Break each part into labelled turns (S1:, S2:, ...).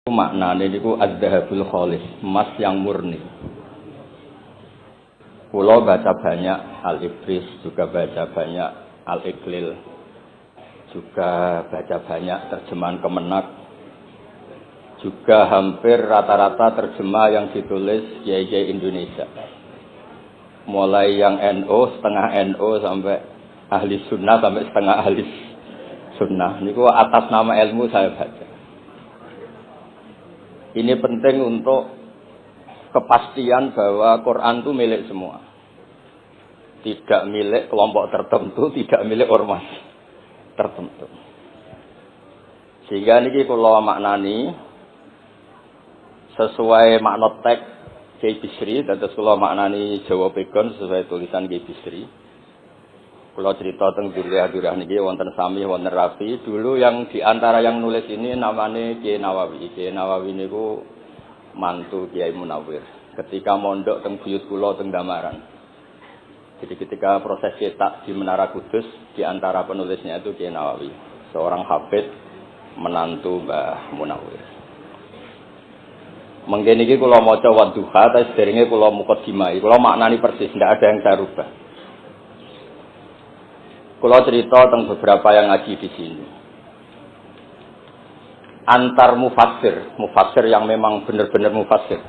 S1: Maknane niku adz-dzahabul khalis, emas yang murni. Kula baca banyak Al-Ibris, juga baca banyak Al-Iqlil, juga baca banyak terjemahan Kemenak, juga hampir rata-rata terjemah yang ditulis kiai-kiai Indonesia. Mulai yang NU, setengah NU sampai ahli sunnah sampai setengah ahli sunnah. Niku atas nama ilmu saya baca. Ini penting untuk kepastian bahwa Quran itu milik semua. Tidak milik kelompok tertentu, tidak milik ormas tertentu. Sehingga niki kula maknani sesuai makna teks Kiai Bisri, dados kula maknani Jawa Pegon sesuai tulisan Kiai Bisri. Kula cerita tentang durah-durah niki wonten Sami wonten Rafi. Dulu yang diantara yang nulis ini namanya Kiai Nawawi. Kiai Nawawi niku mantu Kiai Munawir. Ketika mondok teng buyut kula teng Damaran. Jadi ketika proses cetak di Menara Kudus, diantara penulisnya itu Kiai Nawawi, seorang hafid menantu Mbah Munawir. Mengkene iki kula maca Wadduha, tapi sederenge kula mukadimah. Kula maknani persis, tidak ada yang saya rubah. Kalau cerita tentang beberapa yang ngaji di sini, antar mufassir yang memang benar-benar mufassir,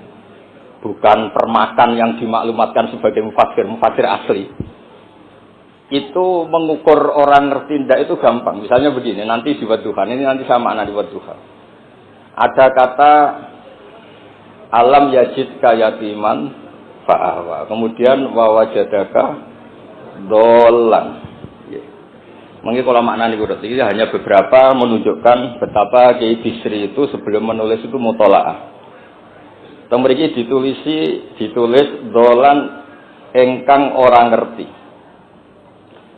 S1: bukan permakan yang dimaklumatkan sebagai mufassir asli. Itu mengukur orang ngerti tidak itu gampang. Misalnya begini, nanti di Wadduha, ini nanti saya makna di Wadduha. Ada kata alam yajid kayatiman fa'ahwa, kemudian wawajadaka dolan. Mungkin kalau maknanya kurang, ini hanya beberapa menunjukkan betapa Kiai Bisri itu sebelum menulis itu mutola'ah. Temriki ditulis dolan engkang orang ngerti.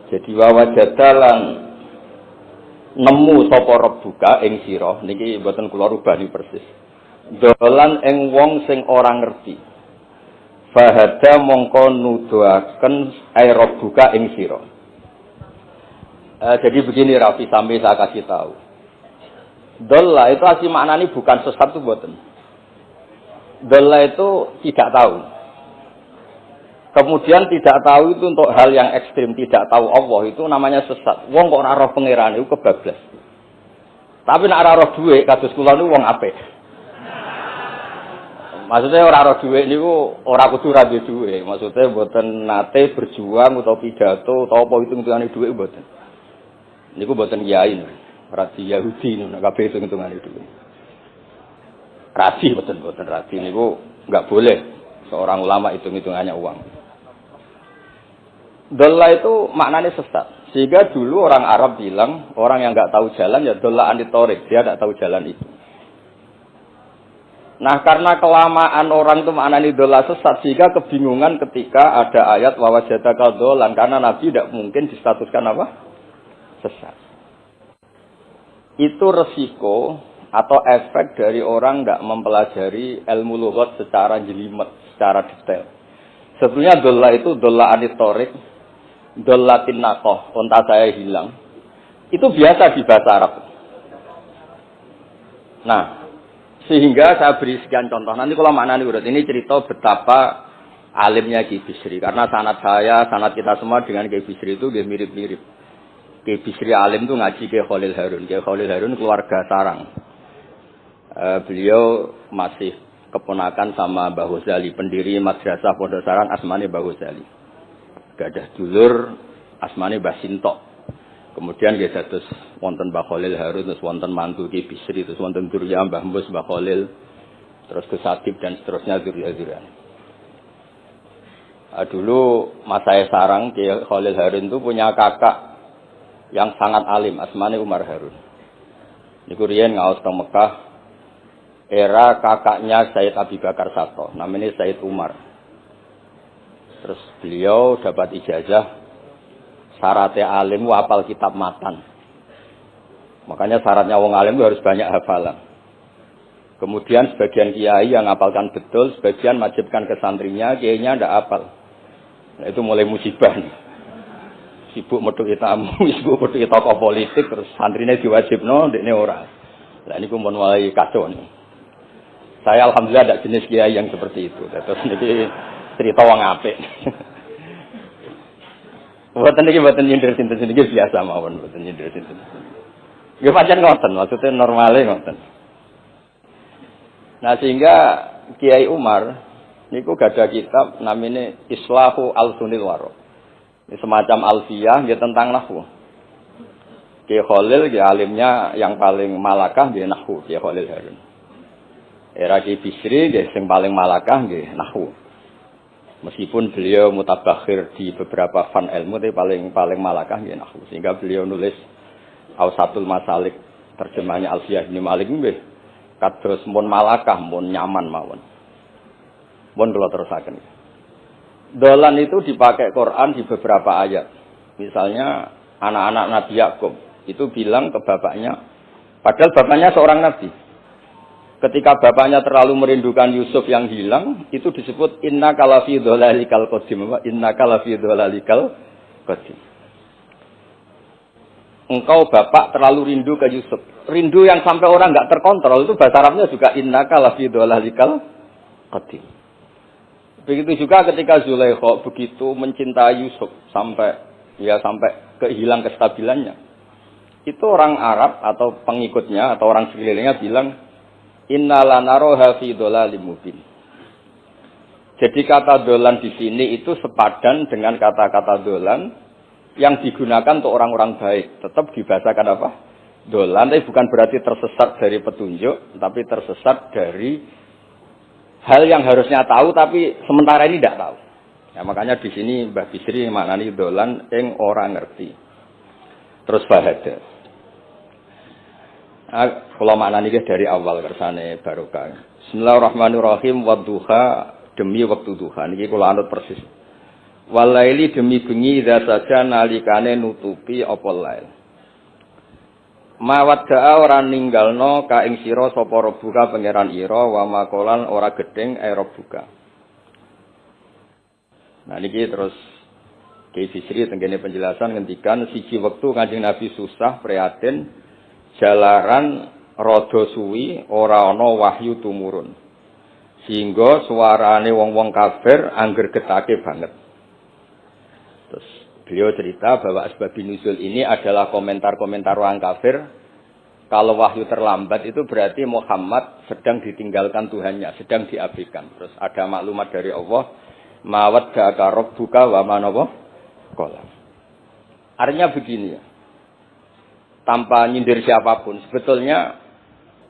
S1: Jadi wawajadalan nemu sapa rabbuka ing sira niki mboten kula rubani persis. Dolan ing wong sing orang ngerti. Fahada mongko nuduhaken ai rabbuka ing sira. Jadi begini Rafi sampai saya kasih tahu. Dolla itu asli maknanya bukan sesat itu buatan. Dolla itu tidak tahu. Kemudian tidak tahu itu untuk hal yang ekstrim, tidak tahu Allah itu namanya sesat. Wong kok ora roh pangeran itu kebablas. Tapi nek ora roh dhuwit kados kula niku wong apik. Maksudnya ora roh dhuwit niku ora kudu ra duwe dhuwit. Maksudnya mboten nate berjuang utawa pidato utawa apa hitung-hitungane dhuwit mboten. Niku mboten kiai, rasi Yahudi niku kabeh hitung-hitungane dhuwit. Rasi mboten rasi niku enggak boleh seorang ulama hitung-hitungannya uang. Dolla itu maknanya sesat. Sehingga dulu orang Arab bilang, orang yang enggak tahu jalan ya dolla anitorik, dia enggak tahu jalan itu. Nah, karena kelamaan orang itu maknanya dolla sesat, sehingga kebingungan ketika ada ayat wawajadaka dolan, karena Nabi tidak mungkin distatuskan apa? Sesat. Itu resiko atau efek dari orang tidak mempelajari ilmu lughat secara jelimet, secara detail. Sebetulnya dolla itu dolla anitorik, dolla tinnakoh, onta saya hilang. Itu biasa di bahasa Arab. Nah, sehingga saya beri sekian contoh. Nanti kalau maknanya urut ini cerita betapa alimnya Kiai Bisri. Karena sanad kita semua dengan Kiai Bisri itu dia mirip-mirip. Kiai Bisri alim itu ngaji ke Khalil Harun. Kiai Khalil Harun keluarga sarang. Beliau masih keponakan sama Mbah Ghazali, pendiri Madrasah Pondok Sarang asmane Mbah Ghazali. Gadah dulur asmane Mbah Sintok. Kemudian nggih dados wonten Mbah Khalil Harun, terus wonten mantu Kiai Bisri, terus wonten Durya Mbah Mus, Mbah Khalil, terus Gus Hatib dan seterusnya Durya-Durya. Dulu Mas saya sarang Kiai Khalil Harun itu punya kakak yang sangat alim, asmane Umar Harun. Niku riyen ngaos teng Mekah, era kakaknya Sayyid Abi Bakar Sato, namanya Sayyid Umar. Terus beliau dapat ijazah, syaratnya alim hafal kitab matan. Makanya syaratnya wong alim itu harus banyak hafalan. Kemudian sebagian kiai yang hafalkan betul, sebagian wajibkan ke santrinya, kiainya ndak hafal. Nah itu mulai musibah nih. Sibuk metuki tamu, sibuk metuki tokoh politik, terus santrine diwajibno, ndekne ora. Lah niku mun mulai kacau nih. Saya alhamdulillah ada jenis kiai yang seperti itu. Terus ini cerita wong apik. Mboten iki mboten nyindir sinten-sinten iki biasa mawon, mboten nyindir sinten. Nggih pancen ngoten, maksudnya normale ngoten. Nah, sehingga Kiai Umar niku gada kitab namanya Islahu Al-Sunil Waro. Ini semacam alfiyah nggih tentang nahwu. Kiai Khalil nggih alimnya yang paling malakah nggih nahwu, Kiai Khalil Harun. Era Kiai Bisri nggih sing paling malakah nggih nahwu. Meskipun beliau mutabakhir di beberapa fan ilmu, tapi paling malakah nggih nahwu. Sehingga beliau nulis Awsatul Masalik terjemahnya Alfiyah Ibnu Malik nggih kados mun malakah mun nyaman mawon. Mun kula terusaken. Dolan itu dipakai Quran di beberapa ayat. Misalnya anak-anak Nabi Yakub itu bilang ke bapaknya, padahal bapaknya seorang nabi. Ketika bapaknya terlalu merindukan Yusuf yang hilang, itu disebut innaka lafi dhalalikal qadim. Innaka lafi dhalalikal qadim. Engkau bapak terlalu rindu ke Yusuf. Rindu yang sampai orang enggak terkontrol itu bahasa Arabnya juga innaka lafi dhalalikal qadim. Begitu juga ketika Zulaikha begitu mencintai Yusuf sampai kehilang kestabilannya. Itu orang Arab atau pengikutnya atau orang sekelilingnya bilang inna lanaroha fi dhalalim mubin. Jadi kata dolan di sini itu sepadan dengan kata-kata dolan yang digunakan untuk orang-orang baik. Tetap dibahasakan apa? Dolan, tapi bukan berarti tersesat dari petunjuk, tapi tersesat dari hal yang harusnya tahu tapi sementara ini tidak tahu. Ya, makanya di sini Mbah Bisri maknani dolan ing ora ngerti. Terus bahada. Kalau maknani dari awal kersane barokah. Bismillahirrahmanirrahim wadduha demi waktu duha. Niki kula anut persis. Walaili demi bengi idza saja nalikane nutupi apa lail. Mawadda'a ora ninggalno ka ing sira sapa rabbuka pangeran ira wa makolan ora gedeng rabbuka. Nah niki terus Kiai Bisri tenggene penjelasan ngendikan siji wektu Kanjeng Nabi susah prihatin jalaran rada suwi ora ana wahyu tumurun. Sehingga suarane wong-wong kafir angger getake banget. Terus beliau cerita bahwa asbabun nuzul ini adalah komentar-komentar orang kafir. Kalau wahyu terlambat itu berarti Muhammad sedang ditinggalkan Tuhannya, sedang diabaikan. Terus ada maklumat dari Allah, mawaddaka rabbuka wa ma qala. Artinya begini ya. Tanpa nyindir siapapun, sebetulnya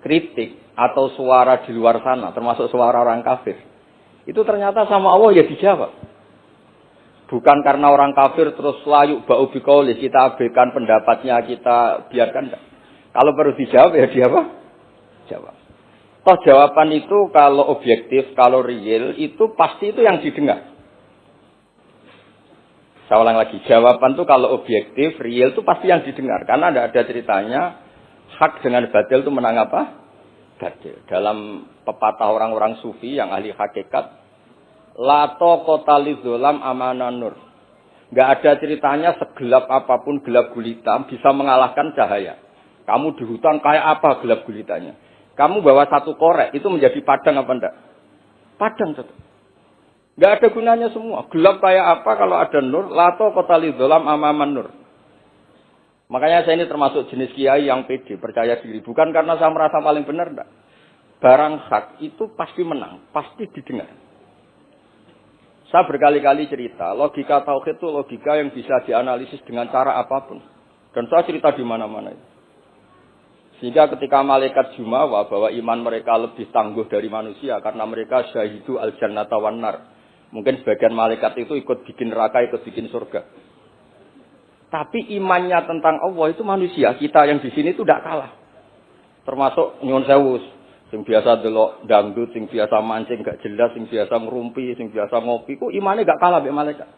S1: kritik atau suara di luar sana, termasuk suara orang kafir, itu ternyata sama Allah ya dijawab. Bukan karena orang kafir terus layuk ba'u biqauli, kita abaikan pendapatnya, kita biarkan. Kalau perlu dijawab ya dia apa? Jawab. Toh jawaban itu kalau objektif, kalau real, itu pasti itu yang didengar. Saya ulang lagi, jawaban itu kalau objektif, real itu pasti yang didengar. Karena tidak ada ceritanya, hak dengan batil itu menang apa? Batil. Dalam pepatah orang-orang sufi yang ahli hakikat, lato kota lizolam amanan nur. Nggak ada ceritanya segelap apapun gelap gulita bisa mengalahkan cahaya. Kamu di hutan kayak apa gelap gulitanya? Kamu bawa satu korek, itu menjadi padang apa enggak? Padang tetap. Nggak ada gunanya semua. Gelap kayak apa kalau ada nur? Lato kota lidzolam amaman nur. Makanya saya ini termasuk jenis kiai yang pede, percaya diri. Bukan karena saya merasa paling benar, enggak. Barang hak itu pasti menang, pasti didengar. Saya berkali-kali cerita, logika tauhid itu logika yang bisa dianalisis dengan cara apapun. Dan saya cerita di mana-mana. Sehingga ketika malaikat jumawa bahwa iman mereka lebih tangguh dari manusia karena mereka syahidu al-jannata wan nar. Mungkin sebagian malaikat itu ikut bikin neraka, ikut bikin surga. Tapi imannya tentang Allah itu manusia, kita yang di sini itu tidak kalah. Termasuk nyuwun sewu, sing biasa delok dangdut, sing biasa mancing gak jelas, sing biasa ngerumpi, sing biasa ngopi, kok imannya gak kalah mbek malaikat.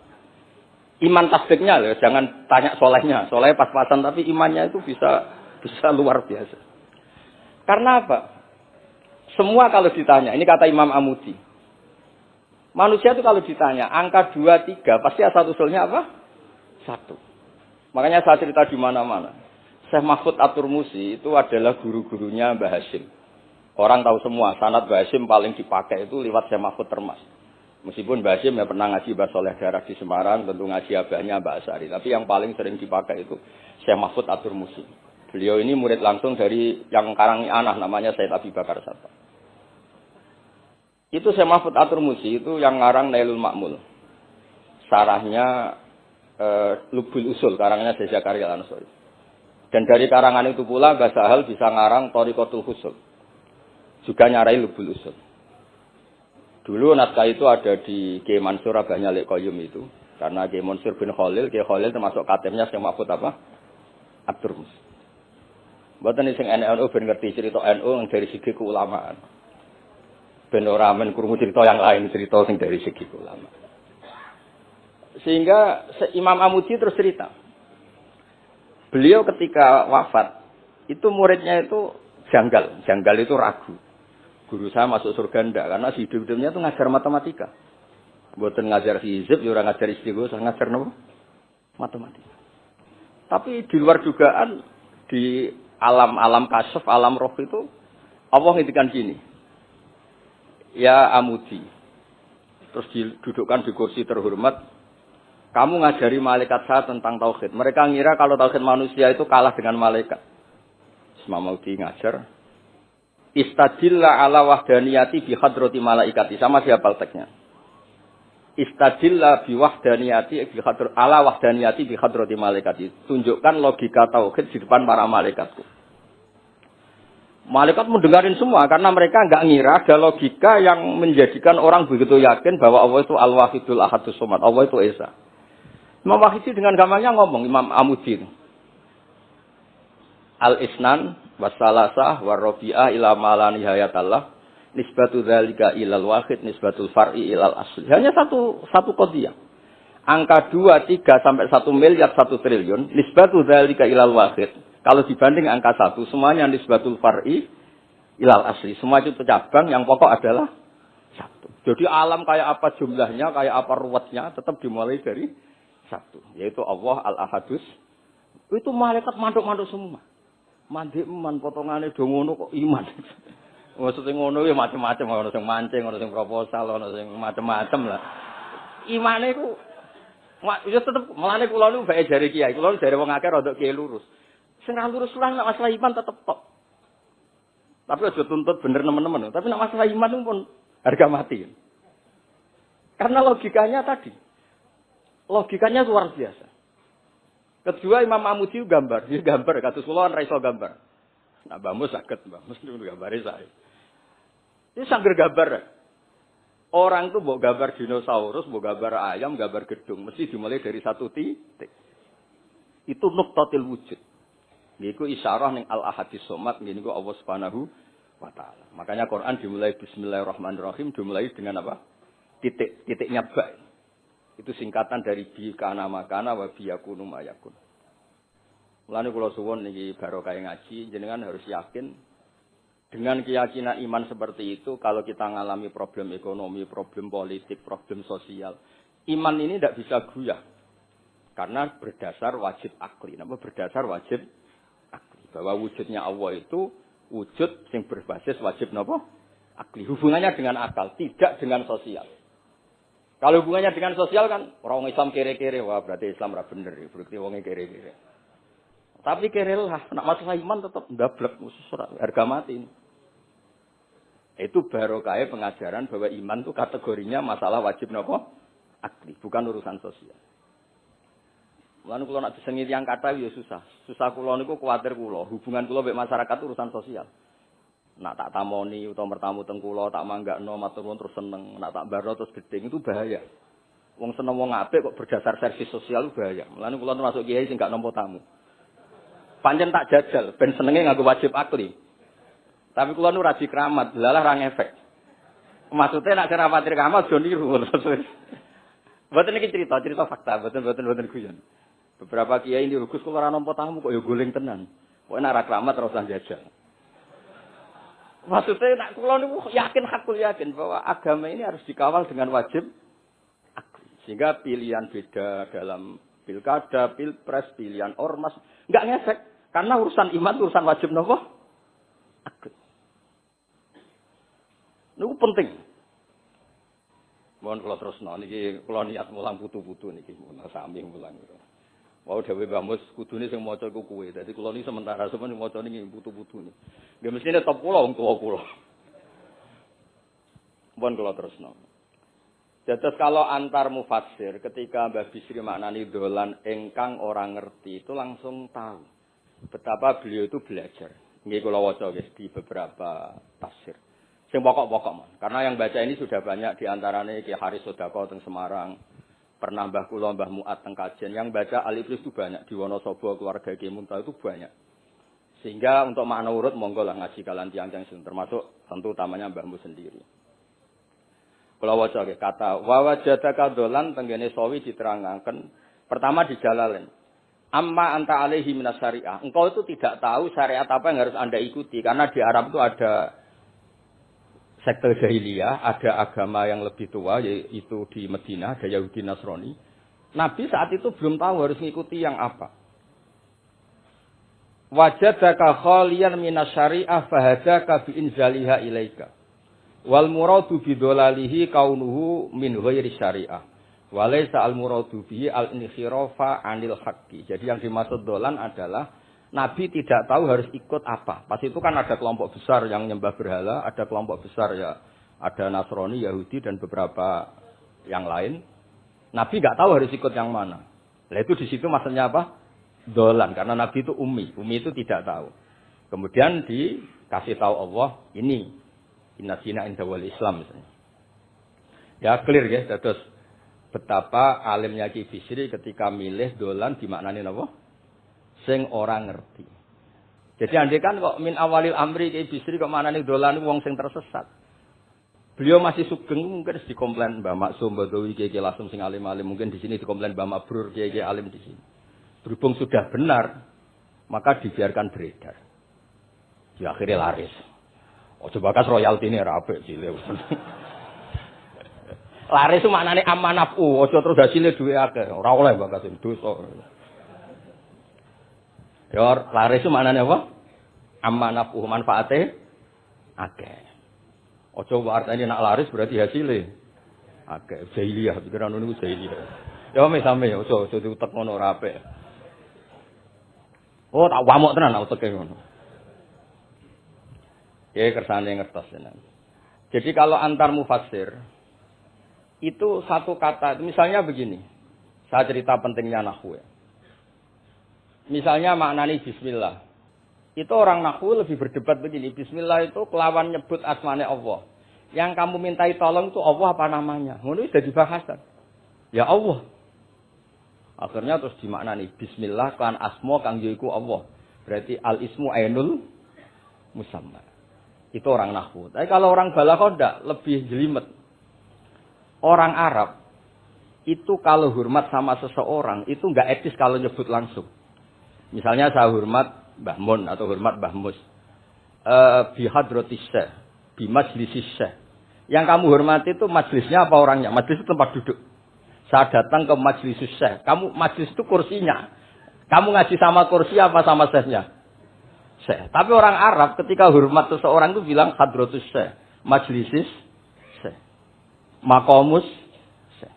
S1: Iman tasbihnya loh, jangan tanya solehnya. Soleh pas-pasan tapi imannya itu bisa luar biasa. Karena apa? Semua kalau ditanya, ini kata Imam Amudi. Manusia itu kalau ditanya, angka 2, 3, pasti asal usulnya apa? 1. Makanya saya cerita di mana-mana. Syekh Mahfud At-Turmusi itu adalah guru-gurunya Mbah Hashim. Orang tahu semua, sanad Mbah Hasyim paling dipakai itu lewat Syekh Mahfud Termas. Meskipun Mbah Hasyim ya pernah ngaji Mbah Soleh Darah di Semarang, tentu ngaji abahnya Mbah Asy'ari. Tapi yang paling sering dipakai itu Syekh Mahfud At-Turmusi. Beliau ini murid langsung dari yang karang anak namanya Said Abi Bakar Satta. Itu Syekh Mahfud At-Turmusi itu yang ngarang Nailul Ma'mul. Sarahnya Lubul Usul, karangnya Syekh Zakaria Al-Ansori. Dan dari karangan itu pula Mbah Sahal bisa ngarang Thariqatul Husul. Juga nyarai Lubul Usul. Dulu naskah itu ada di Kiai Mansur abahnya Lek Qayyum itu. Karena Kiai Mansur bin Khalil, Kiai Khalil termasuk katibnya Syekh Mahfud apa? At-Turmusi. Mboten sing NU ben ngerti cerita NU yang dari segi keulamaan. Ben ora men krungu cerita yang lain, cerita sing dari segi keulamaan. Sehingga Imam Amudi terus cerita. Beliau ketika wafat, itu muridnya itu janggal. Janggal itu ragu. Guru saya masuk surga enggak, karena si hidup-hidupnya itu ngajar matematika. Mboten ngajar hizib, ya ora ngajar istighosah, ngajar nopo? Matematika. Tapi di luar dugaan, di alam-alam kasyaf, alam roh itu, Allah ngintikan gini. Ya Amudi. Terus didudukkan di kursi terhormat. Kamu ngajari malaikat saya tentang tauhid. Mereka ngira kalau tauhid manusia itu kalah dengan malaikat. Imam Amudi ngajar. Istadilla ala wahdaniyati bi hadrati malaikati. Sama siapa teksnya? Istadilla bi wahdaniyati bi hadrati ala wahdaniyati bi hadrati malaikati. Tunjukkan logika tauhid di depan para malaikatku. Malaikat mendengarin semua karena mereka enggak ngira ada logika yang menjadikan orang begitu yakin bahwa Allah itu Al-Wahidul Ahadus Somad. Allah itu Esa. Imam Wahidi dengan gampangnya ngomong, Imam Amudi. Al-Isnan wassalasah warrobi'ah ila mala nihayatallah nisbatu dzalika ilal wahid nisbatul far'i ilal asli. Hanya satu qadhiyah. Angka 2, 3 sampai 1 miliar 1 triliun nisbatu dzalika ilal wahid. Kalau dibanding angka 1 semuanya nisbatul far'i ilal asli. Semua itu cabang yang pokok adalah 1. Jadi alam kayak apa jumlahnya, kayak apa ruwetnya tetap dimulai dari 1, yaitu Allah Al-Ahadus. Itu malaikat mantuk-mantuk semua. Mandi man potongane do ngono kok iman. Maksudnya ngono ya macam-macam, ono sing mancing, ono sing proposal, ono sing macam-macam lah. Imane ku ya tetep melane kula niku bae jare kiai, kula jare wong akeh rada kiai lurus. Sing ra lurus lah nek masalah iman tetep tok. Tapi aja tuntut bener nemen-nemen, tapi nek masalah iman pun harga mati. Karena logikanya tadi. Logikanya luar biasa. Kedua Imam Amudi gambar, dia gambar kados kula ora iso gambar. Nah, Mbah Mus saged, Mbah Mus niku gambare saya. Ini sangger gambar. Orang tuh mbok gambar dinosaurus, mbok gambar ayam, gambar gedung, mesti dimulai dari 1 titik. Itu nuqtatil wujud. Niku isyarah ning Al-Ahadis Somad, niku Allah Subhanahu wa taala. Makanya Quran dimulai bismillahirrahmanirrahim, dimulai dengan apa? Titiknya ba. Itu singkatan dari bi kana makana wa bi yakunu mayakun. Mulane kula suwun niki barokah ngaji, jenengan harus yakin dengan keyakinan iman seperti itu kalau kita ngalami problem ekonomi, problem politik, problem sosial, iman ini tidak bisa goyah. Karena berdasar wajib akli. Napa berdasar wajib akli? Bahwa wujudnya Allah itu wujud yang berbasis wajib napa? Akli. Hubungannya dengan akal, tidak dengan sosial. Kalau hubungannya dengan sosial kan orang Islam kere-kere, wah berarti Islam ra bener, berarti wongnya kere-kere. Tapi kere lah, nak masalah iman tetap ndablek, harga mati. Itu barokah pengajaran bahwa iman itu kategorinya masalah wajib napa? Akli, bukan urusan sosial. Mulane kula nak disengiti yang kata ya susah. Susah kula niku kuwatir kula, hubungan kula mek masyarakat urusan sosial. Nak tak tamoni utawa mertamu teng kula tak manggakno matur nuwun terus seneng, nak tak barno terus gedeng itu bahaya. Wong seneng wong apik kok berdasar servis sosial itu bahaya. Mulane kula termasuk kiai sing gak nampa tamu. Pancen tak jajal ben senenge nganggo wajib akli. Tapi kula nu radi kramat, lalah ra ngefek. Maksudnya nak kerawatir kramat jo niru. Mboten iki cerita fakta, mboten guyon. Beberapa kiai ini Gus kula ora nampa tamu kok ya goleng tenan. Kok nek ra kramat ora usah jajal. Maksudnya nak kula niku yakin hakul yakin bahwa agama ini harus dikawal dengan wajib akli. Sehingga pilihan beda dalam pilkada, pilpres, pilihan ormas enggak ngefek karena urusan iman urusan wajib napa? Akli. Niku penting. Mohon kula terusno niki kula niat mulang putu-putu niki mulang sami mulang. Wau dhewe Mbah Mus kudune sing maca iku kuwe. Dadi kula niki sementara sampeyan maca niki putu-putu niki. Nggih mestine top kula wong tuwa kula. Mohon kula terusno. Dados kalau antar mufassir ketika Mbah Bisri maknani dolan ingkang orang ngerti itu langsung tahu betapa beliau itu belajar. Nggih kula waca guys di beberapa tafsir. Sing pokok-pokok man. Karena yang baca ini sudah banyak di antaranya Ki Haris Sodako teng Semarang. Pernah Mbah kula Mbah Muat teng Kajen yang baca Al-Iflis itu banyak di Wonosobo keluarga Ki Munta itu banyak. Sehingga untuk makna urut monggo lah ngaji kalian tiang-tiang termasuk tentu utamanya Mbahmu sendiri. Kalau waca kata wa wajadaka dolan tenggene sawi diterangaken pertama di Jalalain. Amma anta alaihi minas syariah. Engkau itu tidak tahu syariat apa yang harus Anda ikuti karena di Arab itu ada sekte jahiliyah, ada agama yang lebih tua yaitu di Madinah, ada Yahudi Nasrani. Nabi saat itu belum tahu harus mengikuti yang apa. Wajadaka khaliyan minas syariah fahadaka bi inzaliha ilaika. Wal muradu bidolalihi kaunuhu min ghairi syariah. Walaysa al muradu bihi al inhirafa anil haqqi. Jadi yang dimaksud dolan adalah Nabi tidak tahu harus ikut apa. Pas itu kan ada kelompok besar yang nyembah berhala, ada kelompok besar ya, ada Nasrani, Yahudi dan beberapa yang lain. Nabi nggak tahu harus ikut yang mana. Nah itu di situ maksudnya apa? Dolan karena Nabi itu ummi itu tidak tahu. Kemudian dikasih tahu Allah ini. Inna dina inda wal Islam misalnya. Ya clear ya, terus betapa alimnya Ki Bisri ketika milih dolan dimaknani apa? Sing orang ngerti. Jadi andai kan kok min awalil amri Ki Bisri kok maknani dolan wong sing tersesat. Beliau masih sugeng mungkin dikomplain Mbah Maksum Badawi Ki Lasem sing alim-alim, mungkin di sini dikomplain Mbah Mabrur Ki alim di sini. Berhubung sudah benar, maka dibiarkan beredar. Di akhirnya laris. Ojo bakas royalti ini rapi cilik. Laris itu maknane amanafu, ojo terus hasilnya duwe akeh. Ora oleh bakas dosa. Ya laris itu maknane apa? Amanafu manfaate akeh. Ojo artine nak laris berarti hasilnya akeh. Jahiliyah pikiran niku jahiliyah. Ya sami ojo diutek ngono rapi. Oh tak wamuk tenan uteke ngono. Ya kersane ngertos tenan. Jadi kalau antar mufassir itu satu kata, misalnya begini. Saya cerita pentingnya nahwu ya. Misalnya maknani bismillah. Itu orang nahwu lebih berdebat begini, bismillah itu kelawan nyebut asmane Allah. Yang kamu mintai tolong itu Allah apa namanya? Ngono sudah dibahasan. Ya Allah. Akhirnya terus dimaknani bismillah kan asma kang yaiku Allah. Berarti al ismu ainul musamma. Itu orang nahwu. Tapi kalau orang balaghah ndak, lebih jelimet. Orang Arab itu kalau hormat sama seseorang itu enggak etis kalau nyebut langsung. Misalnya saya hormat Mbah Mun atau hormat Mbah Mus. Bi hadratis syekh, bi majlisis syekh. Yang kamu hormati itu majlisnya apa orangnya? Majlis itu tempat duduk. Saya datang ke majlisus syekh. Kamu majlis itu kursinya. Kamu ngaji sama kursi apa sama syekhnya? Syekh. Tapi orang Arab ketika hormat seseorang itu bilang hadratus syekh, majlisis syekh, maqamus syekh.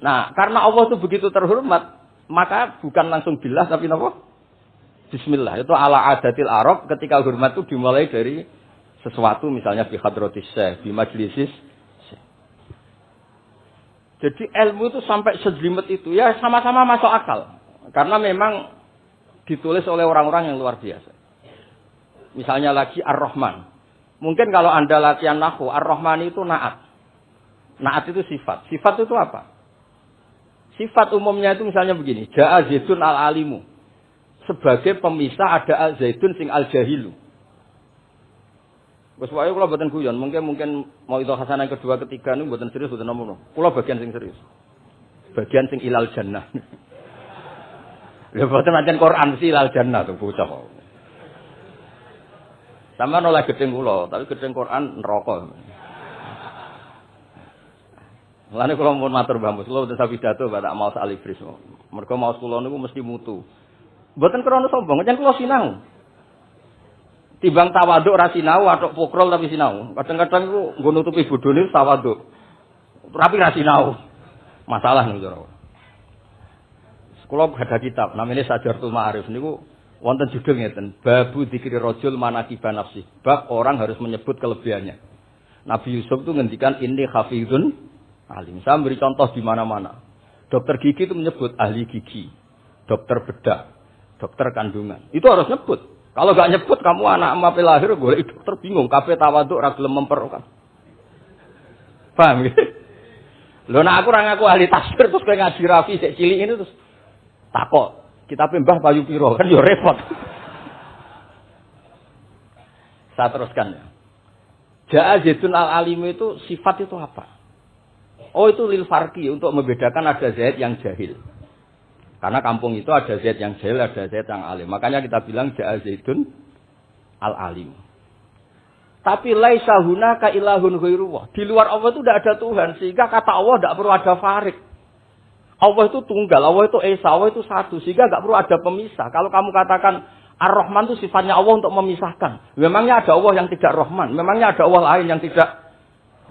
S1: Nah, karena Allah itu begitu terhormat, maka bukan langsung billah tapi apa? Bismillah. Itu ala adatil Arab ketika hormat itu dimulai dari sesuatu misalnya bi hadratis syekh, bi majlisis syekh. Jadi ilmu itu sampai sejelimet itu ya sama-sama masuk akal. Karena memang ditulis oleh orang-orang yang luar biasa. Misalnya lagi Ar-Rahman. Mungkin kalau Anda latihan nahwu, Ar-Rahman itu na'at. Na'at itu sifat. Sifat itu apa? Sifat umumnya itu misalnya begini. Ja'a Zaidun al-alimu. Sebagai pemisah ada al-Zaidun sing al-jahilu. Wes wae kula mboten guyon, mungkin mau itu hasanah yang kedua ketiga niku mboten serius mboten nomor. Kula bagian sing serius. Bagian sing ilal jannah. Lha mboten pancen Quran sih ilal jannah tuh bocah kok. Sama nolak gedeng kula, tapi gedeng Quran neraka. Mulane kula mun matur Mbah Mus, kula mboten sapidato badak maos alifris. Mergo maos kula niku mesti mutu. Mboten krana sombong, jan kula sinau. Timbang tawaduk ra sinau atau pokrol tapi sinau. Kadang-kadang iku nggo nutupi bodhone tawaduk. Tapi ra sinau. Masalah niku cara. Kula ada kitab namanya Sajartul Ma'arif niku wonten judul ngeten, Babu Dzikri Rajul Manaqiban Nafsi. Bab orang harus menyebut kelebihannya. Nabi Yusuf itu ngendikan ini hafizun alim. Saya beri contoh di mana-mana. Dokter gigi itu menyebut ahli gigi, dokter bedah, dokter kandungan. Itu harus nyebut. Kalau nggak nyebut kamu anak emak lahir boleh dokter bingung. Kabeh tawaduk ra gelem memperlukan. Paham ya? Lho nek aku ora ngaku ahli tafsir terus kowe ngaji rafi sik cilik ini terus takok. Kita Mbah payu piro kan yo repot. Saya teruskan ya. Ja'a Zaidun al-alim itu sifat itu apa? Oh itu lil farqi untuk membedakan ada Zaid yang jahil. Karena kampung itu ada Zaid yang jahil, ada Zaid yang alim. Makanya kita bilang Ja'a Zaidun al-alim. Tapi laisa hunaka ilahun ghairullah. Di luar Allah itu tidak ada Tuhan, sehingga kata Allah tidak perlu ada farik. Allah itu tunggal, Allah itu esa, Allah itu satu, sehingga tidak perlu ada pemisah. Kalau kamu katakan Ar-Rahman itu sifatnya Allah untuk memisahkan. Memangnya ada Allah yang tidak Rahman, memangnya ada Allah lain yang tidak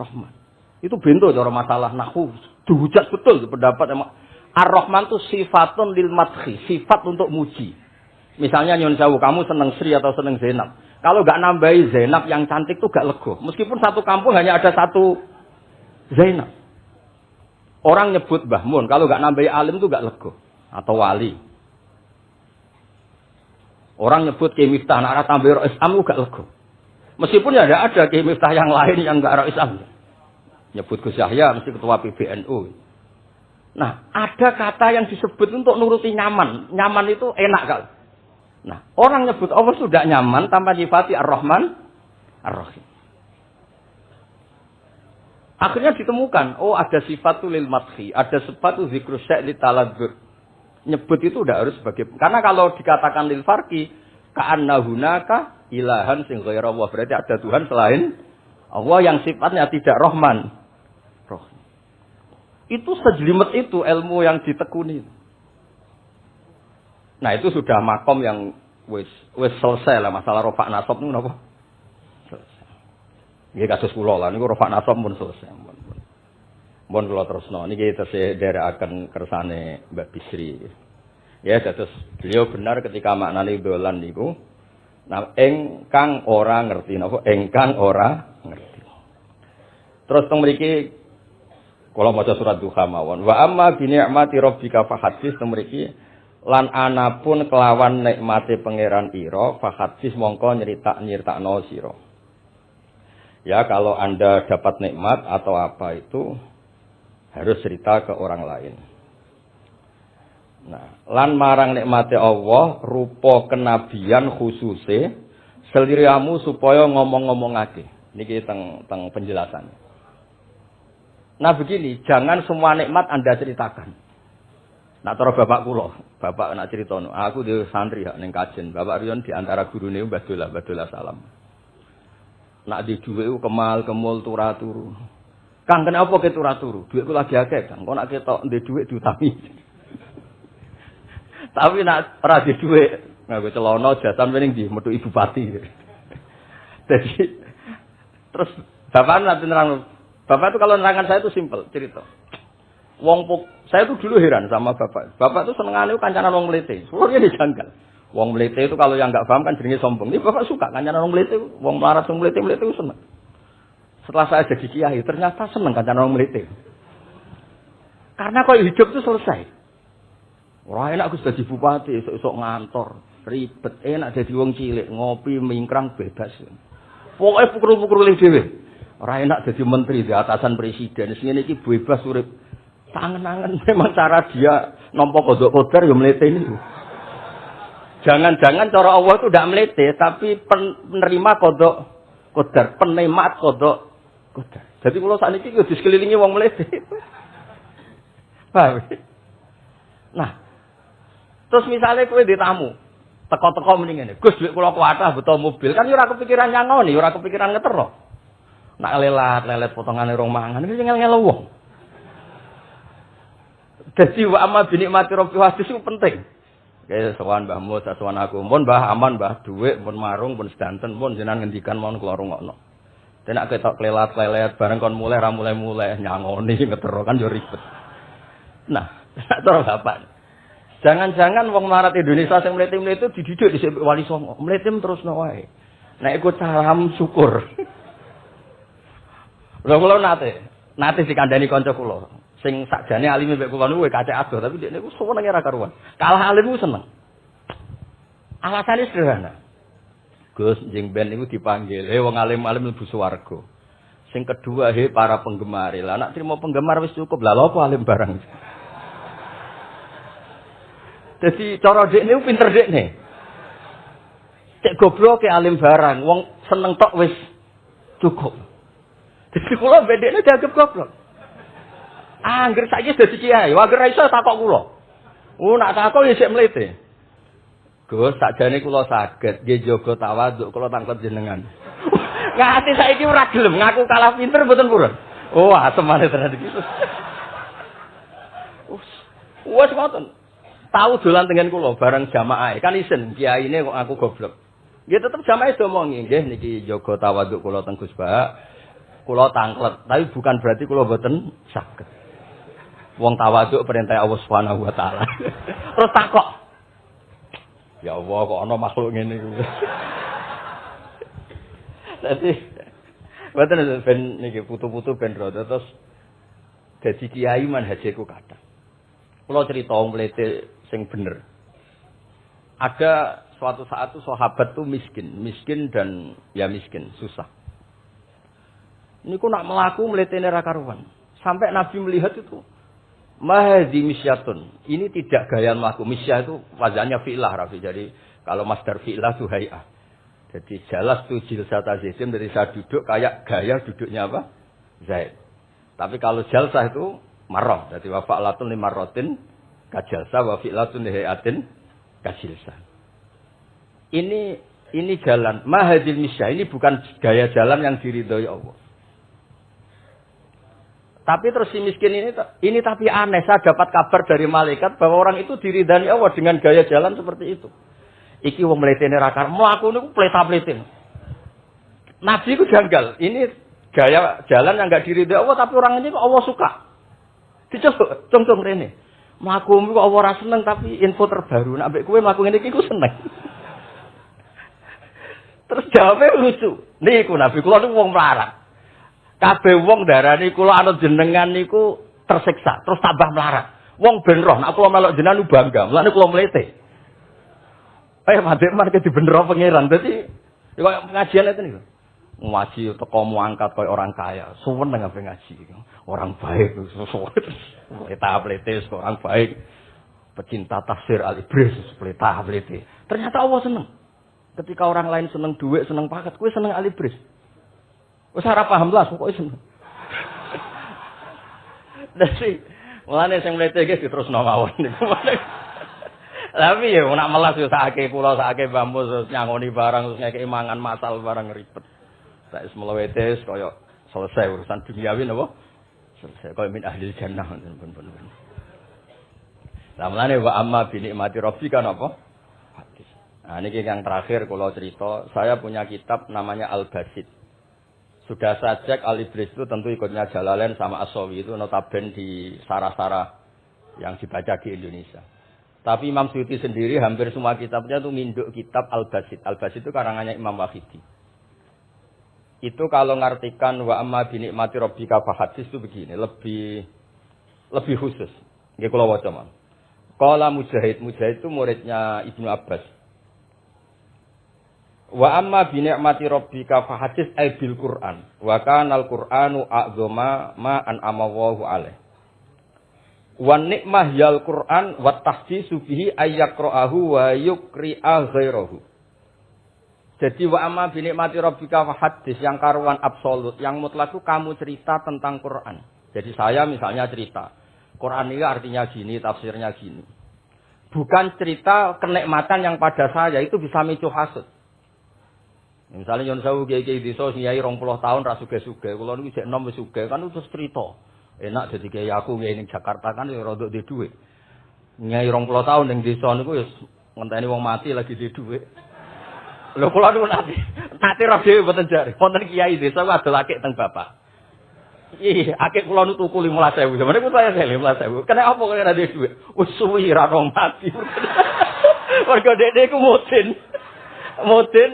S1: Rahman. Itu bento cara masalah nahwu. Dihujat betul pendapat emang Ar-Rahman itu sifatun lil madhi, sifat untuk muji. Misalnya nyun sewu, kamu seneng Sri atau seneng Zainab. Kalau enggak nambahi Zainab yang cantik itu enggak lego. Meskipun satu kampung hanya ada satu Zainab. Orang nyebut Mbah Mun, kalau enggak nambahi alim itu enggak lego atau wali. Orang nyebut Ki Miftah nek tambah Rais Am enggak lego. Meskipun ya ada Ki Miftah yang lain yang enggak Rais Am. Nyebut Gus Yahya mesti ketua PBNU. Nah, ada kata yang disebut untuk nuruti nyaman. Nyaman itu enak kan? Nah, orang nyebut Allah sudah nyaman tanpa sifati Ar-Rahman, Ar-Rahim. Akhirnya ditemukan, oh ada sifat lil madhi, ada sifat zikru syai' li taladzur. Nyebut itu udah harus sebagai, karena kalau dikatakan lil farqi, ka'anna hunaka ilahan sing ghaira Allah, berarti ada Tuhan selain Allah yang sifatnya tidak Rahman. Rahim. Itu sejelimet itu ilmu yang ditekuni. Nah itu sudah makom yang wis selesai lah masalah rofak nasab itu apa? Selesai. Ini kasus kula lah, ini rofak nasab pun selesai. Mohon kula terusno. Niki tesih derekaken kersane Mbak Bisri. Ya, terus beliau benar ketika maknane dolan niku. Nah, engkang ora ngerti napa? Engkang ora ngerti. Terus teng mriki kula maca surat Duha mawon. Wa amma bi ni'mati rabbika fahadits teng mriki lan anapun kelawan nikmate pangeran ira fahadits mongko nyeritakno sira. Ya, kalau Anda dapat nikmat atau apa itu harus cerita ke orang lain. Nah, lan marang nikmate Allah rupa kenabian khususe seliramu supaya ngomong-ngomongake. Niki teng penjelasan. Nah, begini, jangan semua nikmat Anda ceritakan. Nak cara bapak kula, bapak nak critono, aku dhewe santri hak ning kajen. Bapak riyon di antara gurune Mbah Dolah salam. Nak di dhuwit ku kemal kemul turu. Kang kenapa ke turu? Dhuwitku lagi akeh, Kang. Kok nak ketok ndek dhuwit diutami. Tapi nak ora di dhuwit, nganggo celana jasan wening ndi metu ibu bupati. Jadi terus bapak nanti nerang. Bapak itu kalau nerangan saya itu simpel cerita. Saya tuh dulu heran sama bapak. Bapak tuh senengane kancanan wong mlete. Sebenarnya dijanggal. Wong mlete itu kalau yang enggak paham kan jenenge sombong. Ini bapak suka kancanan wong mlete, wong melarat wong mlete itu seneng. Setelah saya jadi kiai, ternyata seneng kancanan wong mlete. Karena kalau hidup itu selesai. Ora enak Gus dadi bupati, esuk-esuk ngantor, ribet, enak dadi wong cilik, ngopi mingkrang bebas. Pokoke pukul-pukul dhewe. Ora enak dadi menteri di atasan presiden. Sing ngene iki bebas urip. Tangan-tangan memang cara dia nampa kodok kodar ya melete ini. Jangan-jangan cara Allah itu tidak melete, tapi penerima kodok kodar, penikmat kodok kodar. Jadi kalau saat ini kita disekelilingi wong melete. Paham? Nah, terus misalnya kowe di tamu, teko-teko mendingan. Gus, duit kula kuatah betul mobil, kan ora kepikiran nyangoni, ora kepikiran ngetero. Nak lelet potongane rong mangan, iki ngel-ngel wong. Jadi wa amma bi nikmati rabbil hadis itu penting. Kayak sowan Mbah Mus, sowan aku. Pun Mbah aman, Mbah dhuwit, pun marung, pun sedanten, pun jenengan ngendikan mon kula rungokno. Tenak ketok klelat-klelet bareng kon mulai ra mulai nyangoni ngetero kan yo ribet. Nah, terus bapak. Jangan-jangan wong melarat Indonesia sing mlete-mlete dididik dhisik Wali Songo. Mletem terusno wae. Nek iku salam syukur. Lha kula nate dikandani kanca kula. Sing sakjane alime mbek kula niku kacek adoh tapi dekne ku senenge ra karuan. Kalah alim ku seneng. Alasane sederhana. Gus jeng ben niku dipanggil, wong alim-alim mlebu swarga. Sing kedua para penggemar. Lah nek trimo penggemar wis cukup. Lah lha apa alim barang. Dadi cara dekne ku pinter dekne. Cek goblok ke alim barang, wong seneng tok wis cukup. Dadi kula bedekne dianggap goblok. Angger saiki dadi kiai, wae ra iso takok kula. Nak takok ya sik mlete. Gus, sakjane kula saged nggih jaga tawaduk kula tanglet jenengan. Ngati saiki ora gelem ngaku kalah pinter mboten purun. Oh, asemane tenan iki. Wes ngoten. Tahu dolan tengen kula bareng jamaah. Kan isin kiyaine kok aku goblok. Nggih tetep jamaah domongi nggih niki jaga tawaduk kula teng Gus Ba. Kula tanglet, tapi bukan berarti kula mboten saged. Wong tawaduk perintah Allah Subhanahu wa taala. Terus takok. Ya Allah kok ana makhluk ngene iku. Dadi mboten ben niki putu-putu ben rada terus dadi kiai manhajeku kathah. Kula cerita wong mlete sing bener. Ada suatu saat tuh sahabat tuh miskin dan ya miskin, susah. Niku nak melaku mletene ra karuan. Sampai Nabi melihat itu mahdi misyatun. Ini tidak gaya melaku. Misyah itu wazannya fi'lah Rafi. Jadi kalau masdar fi'lah itu hay'ah. Jadi jalas tuh jilsata zaidin dari saya duduk kayak gaya duduknya apa? Zaid. Tapi kalau jalsah itu marrah. Jadi wa fa'latun li marratin kajalsah wa fi'latun li hay'atin kajilsah. Ini jalan mahadil misyah. Ini bukan gaya jalan yang diridhoi Allah. Tapi terus si miskin ini tapi aneh. Saya dapat kabar dari malaikat bahwa orang itu diridani Allah dengan gaya jalan seperti itu. Iki wong mletene ra kar mlaku niku pleta-pletin. Nabi ku janggal. Ini gaya jalan yang enggak diridai Allah tapi orang ini kok Allah suka. Dicoba cung-cung rene. Mlaku kok Allah ora seneng tapi info terbaru nek ambek kowe mlaku ngene iki ku seneng. Terus jawabnya lucu. Niku Nabi kula niku wong melarat. Kabeh wong darani kula anut jenengan niku tersiksa, terus tambah melarat. Wong ben roh nek kula melok jenengan bangga, mulane kula mlete. Mandek marke dibenero pangeran. Dadi koyo pengajian itu niku. Ngaji teko muangkat koyo orang kaya, suweneng ape ngaji. Orang baik plete orang baik. Pecinta tafsir Al-Ibris plete. Ternyata Allah seneng. Ketika orang lain seneng duit, seneng paket, kowe seneng Al-Ibris. Wis ora paham lah pokoke seneng. Dadi mulane sing mlete iki diterusno mawon niku. Tapi ya nak melas yo sakake kula sakake bambu terus nyangoni barang terus ngekeki mangan masal barang ribet. Sak wis mlewete kaya selesai urusan duniawi napa? Selesai kaya min ahli jannah pun. Lah mulane wa amma bi nikmati rabbika napa? Hadis. Nah niki yang terakhir kula cerita, saya punya kitab namanya Al-Basit. Sudah saya cek Al-Ibris itu tentu ikutnya Jalalain sama As-Sawi itu notabene di sarah-sarah yang dibaca di Indonesia. Tapi Imam Suyuti sendiri hampir semua kitabnya itu minduk kitab Al-Basit. Al-Basit itu karangannya Imam Wahidi. Itu kalau ngartikan wa amma bi nikmati rabbika fahadis itu begini, lebih khusus. Nggih kula waca mawon. Qala Mujahid itu muridnya Ibnu Abbas. Wa amma bi ni'mati rabbika fahadis ay bil Qur'an. Wa kana al-Qur'anu a'zama ma an'ama Allahu alaih. Wa nikmah yal Qur'an wa tahdisu bihi ayyaqra'ahu wa yuqri'a ghairahu. Jadi wa amma bi ni'mati rabbika fahadis yang karuan absolut, yang mutlak itu kamu cerita tentang Qur'an. Jadi saya misalnya cerita Qur'an ini artinya gini, tafsirnya gini. Bukan cerita kenikmatan yang pada saya itu bisa micu hasud. Misalnya Yon Sewu kiai desa nyai 20 tahun ra sugih-sugih, kula niku jek enom wis sugih kan terus cerita. Enak dadi kiai aku ning Jakarta kan ya rada ndek dhuwit. Nyai 20 tahun ning desa niku wis ngenteni wong mati lagi di dhuwit. Lho kula niku nate roh dhewe mboten jare. Wonten kiai desa adol akeh teng bapak. Iya, akeh kula nu tuku 15.000. Sampeyan niku saya 15.000. Kena apa kok ora duwe? Wis suwi ra wong mati. Mergo dekne iku mudin. Mudin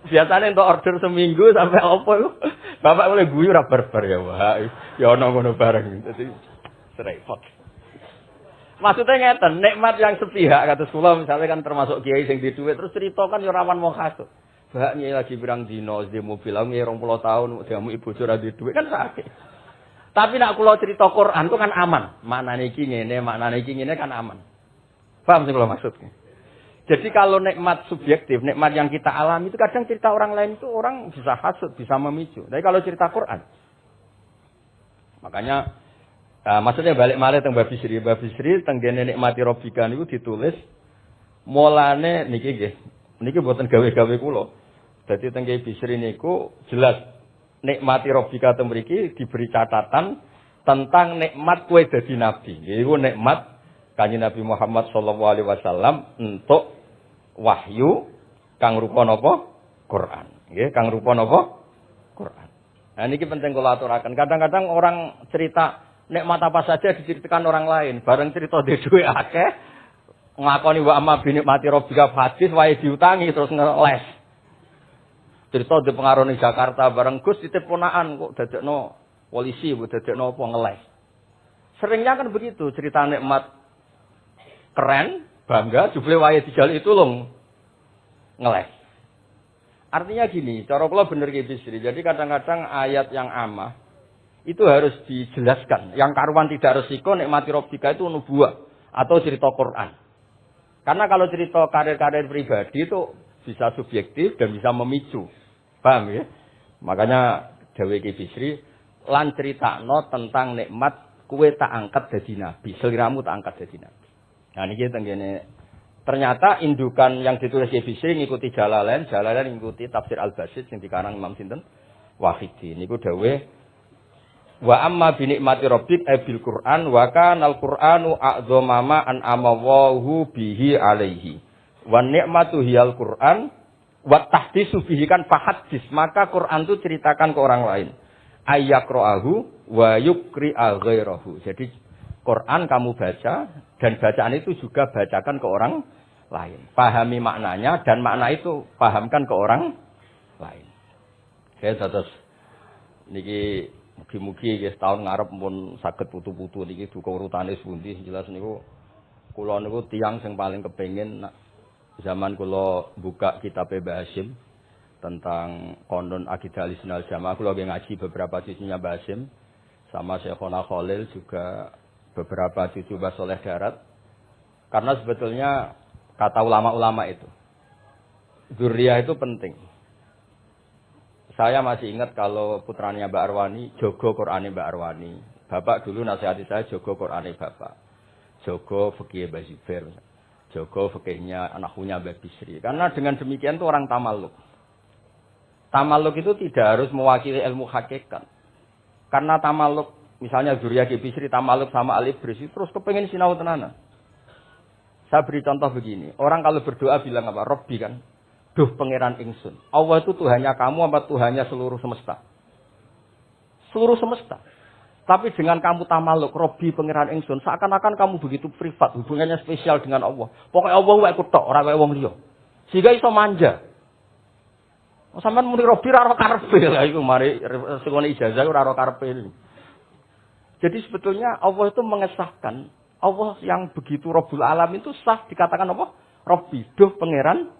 S1: biasane entuk order seminggu sampai apa iku. Bapak mulai guyu ra barbar ya, Wah. Ya ana ngono bareng. Dadi repot. Maksudnya ngeten, nikmat yang sepihak kados kula misalnya kan termasuk kiai sing di dhuwit terus cerita kan ya rawan wong hasud. Mbak nyai lagi pirang dino di mobil, nyai 20 tahun diamu ibu ora di dhuwit kan sakit. Tapi nak kula cerita Quran itu kan aman. Maknane iki ngene kan aman. Paham sing kula maksud? Jadi kalau nikmat subjektif, nikmat yang kita alami itu kadang cerita orang lain itu orang bisa hasud, bisa memicu. Tapi kalau cerita Quran, makanya maksudnya balik malih teng Bab Bisri teng dene nikmati Rabbika niku ditulis mulane niki nggih. Niki mboten gawe-gawe kula. Dadi teng Bisri niku jelas nikmati Rabbika teng mriki diberi catatan tentang nikmat kowe dadi nabi. Iku nikmat Kanjeng Nabi Muhammad sallallahu alaihi wasallam untuk wahyu kang rupa napa? Quran. Nggih, kang rupa napa? Quran. Nah niki penting kula aturaken. Kadang-kadang orang cerita nikmat apa saja diceritakan orang lain, bareng cerita dhewe akeh ngakoni wa amma bi nikmati rabbika hadis wae diutangi terus ngeles. Cerita di pengaruh ning Jakarta bareng Gus titip ponakan kok dadekno polisi, kok dadekno apa ngeles. Seringnya kan begitu, cerita nikmat keren, bangga, jubile wae dijaluk itu lho ngeles. Artinya gini, cara kula bener ki Bisri. Jadi kadang-kadang ayat yang amah itu harus dijelaskan. Yang karuan tidak resiko nikmati Rabbika itu nubuwah atau cerita Quran. Karena kalau cerita karir-karir pribadi itu bisa subjektif dan bisa memicu. Paham ya? Makanya Dewi Ki Bisri lan critakno tentang nikmat kue tak angkat dadi nabi, seliramu tak angkat dadi nabi. Nah niki tenggene ternyata indukan yang ditulis Ki Bisri ngikuti Jalalain ngikuti tafsir Al-Basit sing dikarang Imam sinten? Wahidi. Niku dawuh wa amma bi nikmati rabbik bil Qur'an wa kana al-Qur'anu a'dzama an amawahu bihi alaihi. Wa nikmatu hiyal Qur'an wa tahdisu bihi kan fahaddis, maka Quran itu ceritakan ke orang lain. Ayyaqra'ahu wa yuqri'a ghairahu. Jadi Quran kamu baca dan bacaan itu juga bacakan ke orang lain. Pahami maknanya dan makna itu pahamkan ke orang lain. Oke, terus niki mugi-mugi nggih tahun ngarep pun saged putu-putu niki duka urutane pundi jelas niku kula niku tiyang sing paling kepengin zaman kula buka kitab Mbah Hasyim tentang konon akidah Ahlussunnah Jamaah kula ngaji beberapa sisinya Mbah Hasyim sama Syekhona Khalil juga beberapa cucu Mbah Soleh Darat karena sebetulnya kata ulama-ulama itu dzurriyah itu penting. Saya masih ingat kalau putranya Mbak Arwani, jogo Qur'ane Mbak Arwani. Bapak dulu nasihati saya jogo Qur'ane Bapak. Jogo fikih Mbak Zubair. Jogo fikihnya anaknya Mbak Bisri. Karena dengan demikian itu orang tamaluk. Tamaluk itu tidak harus mewakili ilmu hakikat. Karena tamaluk, misalnya Zuriyah Ki Bisri tamaluk sama Alif Brisi, terus kepengen sinau tenanan. Saya beri contoh begini. Orang kalau berdoa bilang apa? Robbi kan? Duh pangeran ingsun. Allah itu Tuhannya kamu apa Tuhannya seluruh semesta? Seluruh semesta. Tapi dengan kamu tamaluk, Robbi pangeran ingsun, seakan-akan kamu begitu privat, hubungannya spesial dengan Allah. Pokoknya Allah wae kutok, ora wae wong liya. Sehingga iso manja. Sampeyan muni Robbi ora karo karepe lha iku mari sekone ijazah ora karo karepe. Jadi sebetulnya Allah itu mengesahkan Allah yang begitu Rabbul Alamin itu sah dikatakan apa? Robbi, duh pangeran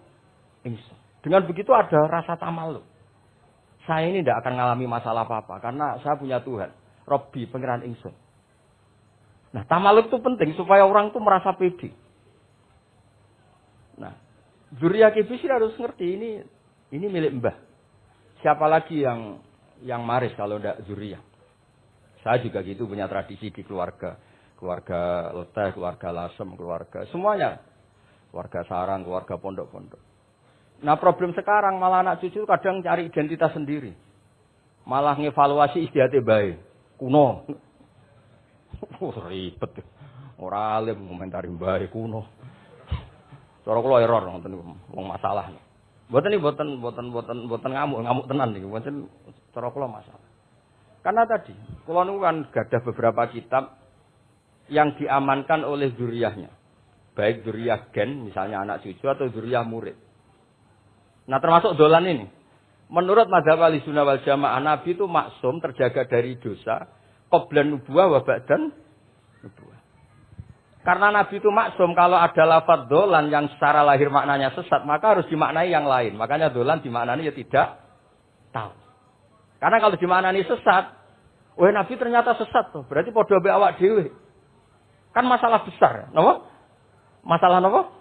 S1: ingsun. Dengan begitu ada rasa tamaluk. Saya ini tidak akan mengalami masalah apa-apa karena saya punya Tuhan. Robbi, pangeran ingsun. Nah, tamaluk itu penting supaya orang itu merasa pede. Nah, Zuriyah Ki Bisri harus ngerti ini milik Mbah. Siapa lagi yang maris kalau tidak Zuriyah? Saya juga gitu punya tradisi di keluarga. Keluarga Leteh, keluarga Lasem, keluarga semuanya. Keluarga Sarang, keluarga pondok-pondok. Nah problem sekarang malah anak cucu kadang cari identitas sendiri. Malah ngevaluasi istiadatnya baik. Kuno. Ribet. Ora alim komentari mbae kuno. Cara kula error ngoten niku, wong masalah. Mboten iki mboten ngamuk tenan niku. Mboten cara kula masalah. Karena tadi, kula niku kan gadah beberapa kitab yang diamankan oleh zuriyahnya. Baik zuriyah gen, misalnya anak cucu atau zuriyah murid. Nah, termasuk dolan ini. Menurut mazhab Ahlussunnah wal Jamaah, Nabi itu maksum terjaga dari dosa qablan nubuwah wa ba'dan nubuwah. Karena Nabi itu maksum, kalau ada lafadz dolan yang secara lahir maknanya sesat, maka harus dimaknai yang lain. Makanya dolan dimaknai ya tidak tahu. Karena kalau dimaknai sesat, Nabi ternyata sesat tuh. Berarti padha mbek awak dhewe. Kan masalah besar, napa? Masalah napa?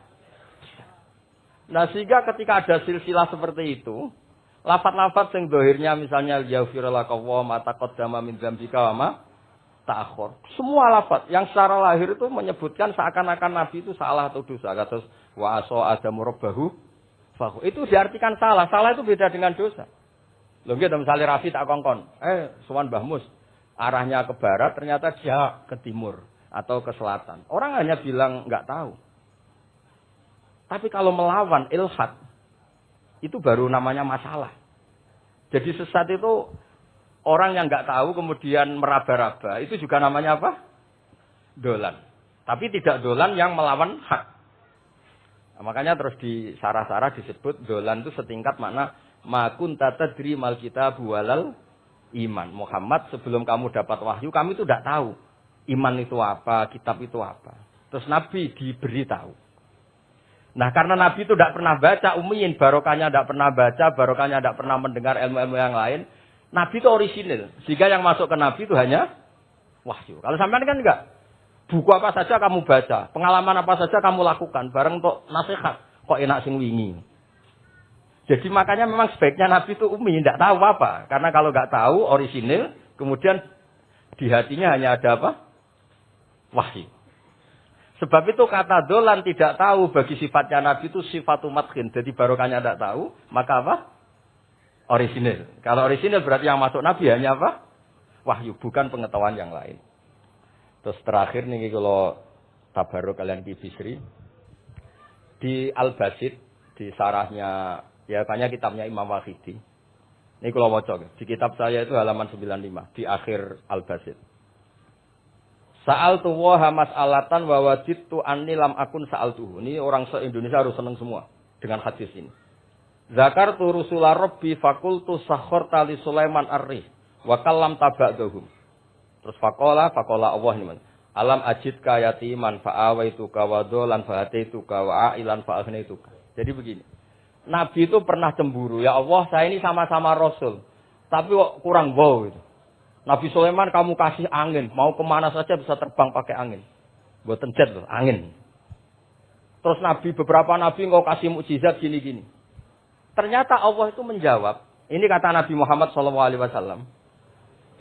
S1: Nah, sehingga ketika ada silsilah seperti itu, lafaz-lafaz yang dohirnya misalnya yaghfirulaka wa ma taqaddama min dzambika wa ma ta'akhkhar. Semua lafaz yang secara lahir itu menyebutkan seakan-akan Nabi itu salah atau dosa. Kados wa asa adamu rabbahu fahu. Itu diartikan salah. Salah itu beda dengan dosa. Lho nggih misalnya Rafi tak kongkon, sowan Mbah Mus, arahnya ke barat ternyata dia ke timur atau ke selatan. Orang hanya bilang enggak tahu. Tapi kalau melawan ilhad, itu baru namanya masalah. Jadi sesat itu orang yang nggak tahu kemudian meraba-raba, itu juga namanya apa? Dolan. Tapi tidak dolan yang melawan hak. Nah, makanya terus di sarah-sarah disebut dolan itu setingkat makna makun tatadri mal kitab walal iman. Muhammad, sebelum kamu dapat wahyu, kami itu tidak tahu iman itu apa, kitab itu apa. Terus Nabi diberi tahu. Nah, karena Nabi itu tidak pernah baca, ummiyin, barokahnya tidak pernah baca, barokahnya tidak pernah mendengar ilmu-ilmu yang lain. Nabi itu orisinil. Sehingga yang masuk ke Nabi itu hanya wahyu. Kalau sampean kan enggak. Buku apa saja kamu baca, pengalaman apa saja kamu lakukan, bareng untuk nasihat. Kok enak sing wingi. Jadi makanya memang sebaiknya Nabi itu ummi, tidak tahu apa. Karena kalau enggak tahu, orisinil, kemudian di hatinya hanya ada apa? Wahyu. Sebab itu kata dolan tidak tahu bagi sifatnya Nabi itu sifatu madkhin. Jadi barokahnya tidak tahu, maka apa? Orisinil. Kalau orisinil berarti yang masuk Nabi hanya apa? Wahyu, bukan pengetahuan yang lain. Terus terakhir nih kalau tabaruk kalian Ki Bisri. Di Al-Basit, di sarahnya, ya banyak kitabnya Imam Wahidi. Ini kalau wocok, di kitab saya itu halaman 95, di akhir Al-Basit. Sa'altu waha mas'alatan wa wajidtu anni lam akun sa'altuhu. Ini orang se-Indonesia harus senang semua dengan hadis ini. Zakartu rusula rabbi fakultu sakhorta li Sulaiman ar-rih wa kallam taba'dahum. Terus faqala Allah ini. Alam ajidka yatiman fa'awaituka wa dolan fa'ataituka wa a'ilan fa'aghnituka. Jadi begini. Nabi itu pernah cemburu. Ya Allah, saya ini sama-sama Rasul. Tapi kok kurang wow gitu. Nabi Sulaiman kamu kasih angin, mau kemana saja bisa terbang pakai angin. Buatan jet loh, angin. Terus beberapa Nabi engkau kasih mukjizat gini-gini. Ternyata Allah itu menjawab, ini kata Nabi Muhammad SAW,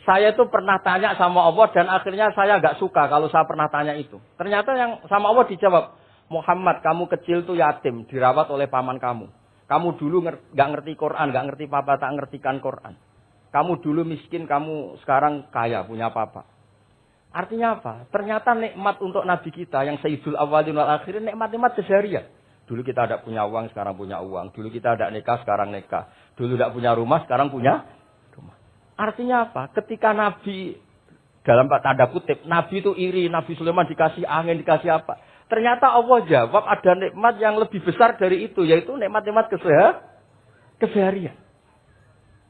S1: saya itu pernah tanya sama Allah dan akhirnya saya agak suka kalau saya pernah tanya itu. Ternyata yang sama Allah dijawab, Muhammad kamu kecil tuh yatim, dirawat oleh paman kamu. Kamu dulu nggak ngerti Quran, nggak ngerti papa, tak ngertikan Quran. Kamu dulu miskin, kamu sekarang kaya, punya papa. Artinya apa? Ternyata nikmat untuk Nabi kita yang Sayyidul Awwalin wal Akhirin, nikmat-nikmat keseharian. Dulu kita tidak punya uang, sekarang punya uang. Dulu kita tidak nikah, sekarang nikah. Dulu tidak punya rumah, sekarang punya rumah. Artinya apa? Ketika Nabi, dalam tanda kutip, Nabi itu iri, Nabi Sulaiman dikasih angin, dikasih apa. Ternyata Allah jawab ada nikmat yang lebih besar dari itu, yaitu nikmat-nikmat keseharian.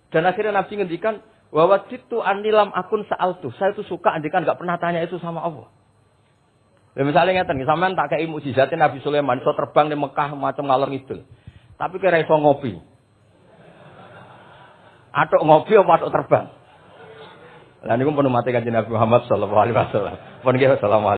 S1: Dan akhirnya Nabi ngendikan, wa wajidtu annilam akun sa'altu. Saya itu suka andikan enggak pernah tanya itu sama Allah. Ya misalnya ngeten, sampean tak kei mukjizatin Nabi Sulaiman iso terbang di Mekah macam ngalor ngidul. Tapi kira iso ngopi. Atuk ngopi apa atuk terbang? Lah niku pun mati kanjeng Nabi Muhammad sallallahu alaihi wasallam. Pun nggih assalamualaikum.